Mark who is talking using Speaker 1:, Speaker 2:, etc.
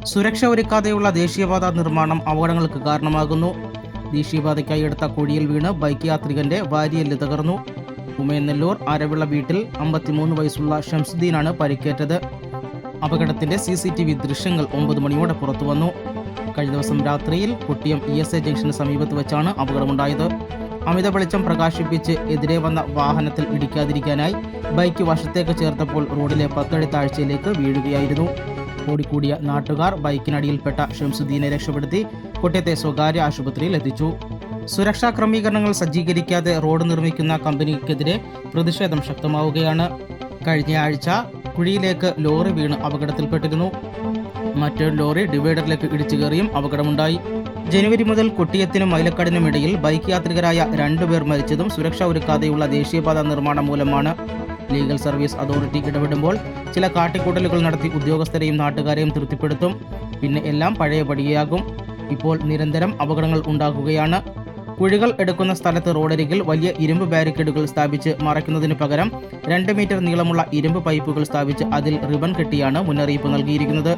Speaker 1: സുരക്ഷ ഒരുക്കാതെയുള്ള ദേശീയപാത നിർമ്മാണം അപകടങ്ങൾക്ക് കാരണമാകുന്നു. ദേശീയപാതയ്ക്കായി എടുത്ത കുഴിയിൽ വീണ് ബൈക്ക് യാത്രികന്റെ വാരിയെല്ല് തകർന്നു. ഉമയനെല്ലൂർ അരവിള വീട്ടിൽ 53 വയസ്സുള്ള ഷംസുദ്ദീനാണ് പരിക്കേറ്റത്. അപകടത്തിന്റെ CCTV ദൃശ്യങ്ങൾ 9 മണിയോടെ പുറത്തുവന്നു. കഴിഞ്ഞ ദിവസം രാത്രിയിൽ കുട്ടിയം ESA ജംഗ്ഷന് സമീപത്ത് വെച്ചാണ് അപകടമുണ്ടായത്. അമിത വെളിച്ചം പ്രകാശിപ്പിച്ച് എതിരെ വന്ന വാഹനത്തിൽ ഇടിക്കാതിരിക്കാനായി ബൈക്ക് വശത്തേക്ക് ചേർത്തപ്പോൾ റോഡിലെ 10 അടി താഴ്ചയിലേക്ക് വീഴുകയായിരുന്നു. ഓടിക്കൂടിയ നാട്ടുകാർ ബൈക്കിനടിയിൽപ്പെട്ട ഷംസുദ്ദീനെ രക്ഷപ്പെടുത്തി കോട്ടയത്തെ സ്വകാര്യ ആശുപത്രിയിൽ എത്തിച്ചു. സുരക്ഷാ ക്രമീകരണങ്ങൾ സജ്ജീകരിക്കാതെ റോഡ് നിർമ്മിക്കുന്ന കമ്പനിക്കെതിരെ പ്രതിഷേധം ശക്തമാവുകയാണ്. കഴിഞ്ഞ ആഴ്ച കുഴിയിലേക്ക് ലോറി വീണ് അപകടത്തിൽപ്പെട്ടിരുന്നു. മറ്റൊരു ലോറി ഡിവൈഡറിലേക്ക് ഇടിച്ചു കയറിയും അപകടമുണ്ടായി. ജനുവരി മുതൽ കൊട്ടിയത്തിനും മൈലക്കാടിനും ഇടയിൽ ബൈക്ക് യാത്രികരായ 2 പേർ മരിച്ചതും സുരക്ഷ ഒരുക്കാതെയുള്ള ദേശീയപാത നിർമ്മാണം മൂലമാണ്. ലീഗൽ സർവീസ് അതോറിറ്റി ഇടപെടുമ്പോൾ ചില കാട്ടിക്കൂട്ടലുകൾ നടത്തി ഉദ്യോഗസ്ഥരെയും നാട്ടുകാരെയും തൃപ്തിപ്പെടുത്തും. പിന്നെ എല്ലാം പഴയപടിയാകും. ഇപ്പോൾ നിരന്തരം അപകടങ്ങൾ ഉണ്ടാകുകയാണ്. കുഴികൾ എടുക്കുന്ന സ്ഥലത്ത് റോഡരികിൽ വലിയ ഇരുമ്പ് ബാരിക്കേഡുകൾ സ്ഥാപിച്ച് മറയ്ക്കുന്നതിന് പകരം 2 മീറ്റർ നീളമുള്ള ഇരുമ്പ് പൈപ്പുകൾ സ്ഥാപിച്ച് അതിൽ റിബൺ കെട്ടിയാണ് മുന്നറിയിപ്പ് നൽകിയിരിക്കുന്നത്.